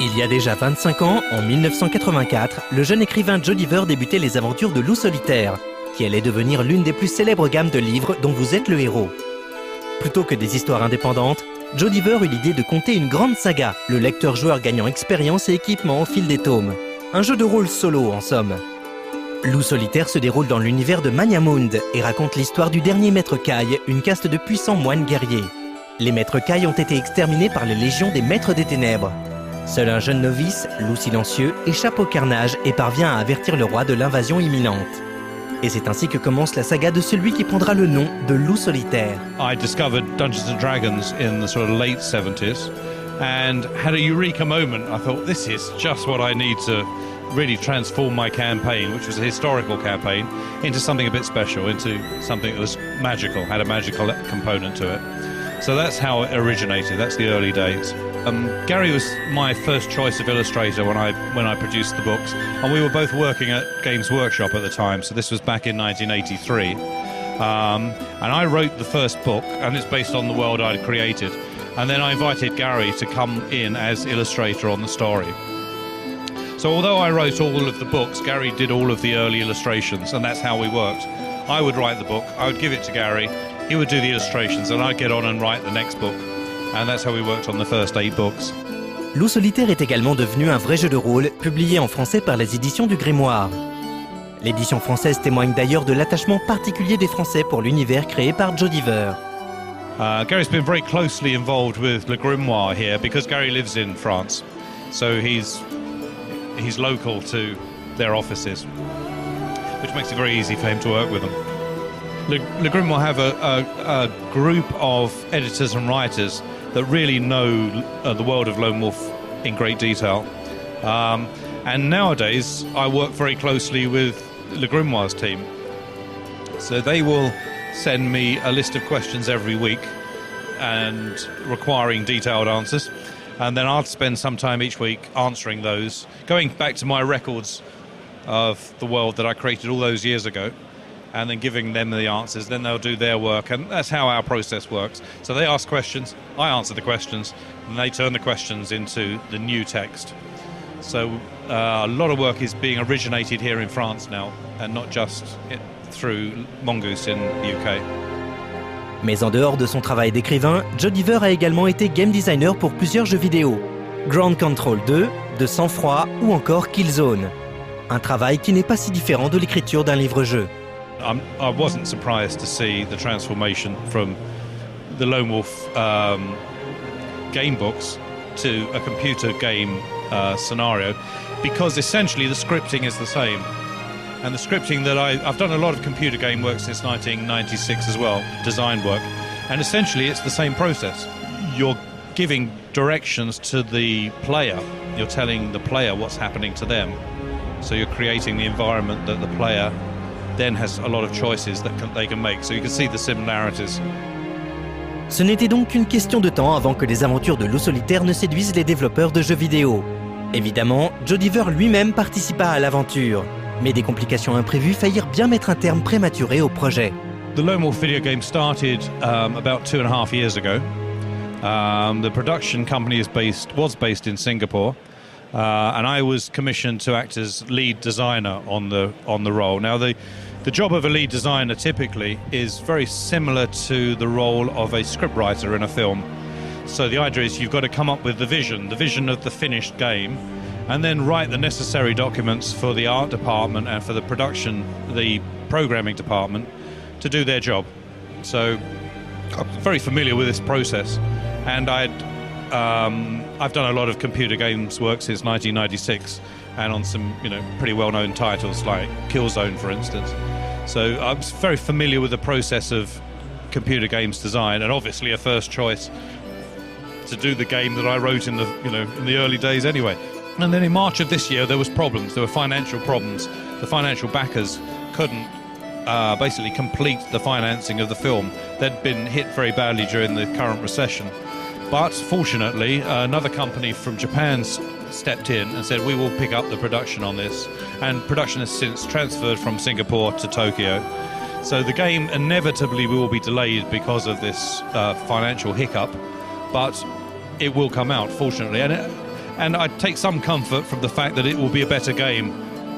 Il y a déjà 25 ans, en 1984, le jeune écrivain Jodiver débutait les aventures de Loup solitaire, qui allait devenir l'une des plus célèbres gammes de livres dont vous êtes le héros. Plutôt que des histoires indépendantes, Jodiver eut l'idée de conter une grande saga, le lecteur-joueur gagnant expérience et équipement au fil des tomes. Un jeu de rôle solo, en somme. Loup solitaire se déroule dans l'univers de Manyamund et raconte l'histoire du dernier maître Kai, une caste de puissants moines guerriers. Les maîtres Kai ont été exterminés par les légions des maîtres des ténèbres. Seul un jeune novice, Loup silencieux, échappe au carnage et parvient à avertir le roi de l'invasion imminente. Et c'est ainsi que commence la saga de celui qui prendra le nom de Loup solitaire. I discovered Dungeons and Dragons in the sort of late 70s and had a eureka moment. I thought, this is just what I need to really transform my campaign, which was a historical campaign, into something a bit special, into something that was magical, had a magical component to it. So that's how it originated, that's the early days. Gary was my first choice of illustrator when I produced the books, and we were both working at Games Workshop at the time, so this was back in 1983. And I wrote the first book, and it's based on the world I'd created. And then I invited Gary to come in as illustrator on the story. So although I wrote all of the books, Gary did all of the early illustrations, and that's how we worked. I would write the book, I would give it to Gary, he would do the illustrations, and I'd get on and write the next book. And that's how we worked on the first 8 books. Loup solitaire est également devenu un vrai jeu de rôle, publié en français par les éditions du Grimoire. L'édition française témoigne d'ailleurs de l'attachement particulier des Français pour l'univers créé par Jodiver. Gary's been very closely involved with Le Grimoire here because Gary lives in France, so he's local to their offices, which makes it very easy for him to work with them. Le Grimoire have a group of editors and writers that really know the world of Lone Wolf in great detail. And nowadays, I work very closely with Le Grimoire's team. So they will send me a list of questions every week and requiring detailed answers. And then I'll spend some time each week answering those, going back to my records of the world that I created all those years ago, and then giving them the answers. Then they'll do their work, and that's how our process works. So they ask questions, I answer the questions, and they turn the questions into the new text. So a lot of work is being originated here in France now, and not just through Mongoose in the UK. Mais en dehors de son travail d'écrivain, Jodiver a également été game designer pour plusieurs jeux vidéo. Ground Control 2, De sang-froid ou encore Killzone. Un travail qui n'est pas si différent de l'écriture d'un livre-jeu. I wasn't surprised to see the transformation from the Lone Wolf game books to a computer game scenario, because essentially the scripting is the same. And the scripting that I've done a lot of computer game work since 1996 as well, design work, and essentially it's the same process. You're giving directions to the player, you're telling the player what's happening to them. So you're creating the environment that the player then has a lot of choices that they can make, so you can see the similarities. Ce n'était donc qu'une question de temps avant que les aventures de Loup solitaire ne séduisent les développeurs de jeux vidéo. Évidemment, Jodiver lui-même participa à l'aventure, mais des complications imprévues faillirent bien mettre un terme prématuré au projet. The Lone Wolf video game started about 2.5 years ago. The production company was based in Singapore. And I was commissioned to act as lead designer on the role. Now, the job of a lead designer typically is very similar to the role of a scriptwriter in a film. So the idea is you've got to come up with the vision of the finished game, and then write the necessary documents for the art department and for the programming department to do their job. So I'm very familiar with this process, and I've done a lot of computer games work since 1996, and on some pretty well-known titles like Killzone, for instance. So I'm very familiar with the process of computer games design, and obviously a first choice to do the game that I wrote in the early days anyway. And then in March of this year there was problems. There were financial problems. The financial backers couldn't basically complete the financing of the film. They'd been hit very badly during the current recession. But fortunately, another company from Japan stepped in and said, we will pick up the production on this. And production has since transferred from Singapore to Tokyo. So the game inevitably will be delayed because of this financial hiccup, but it will come out, fortunately. And And I take some comfort from the fact that it will be a better game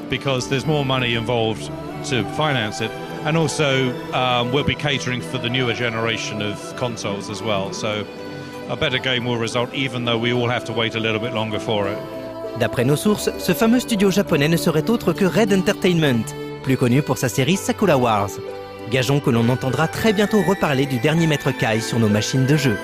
because there's more money involved to finance it. And also, we'll be catering for the newer generation of consoles as well. So a better game will result even though we all have to wait a little bit longer for it. D'après nos sources, ce fameux studio japonais ne serait autre que Red Entertainment, plus connu pour sa série Sakura Wars. Gageons que l'on entendra très bientôt reparler du dernier maître Kai sur nos machines de jeu.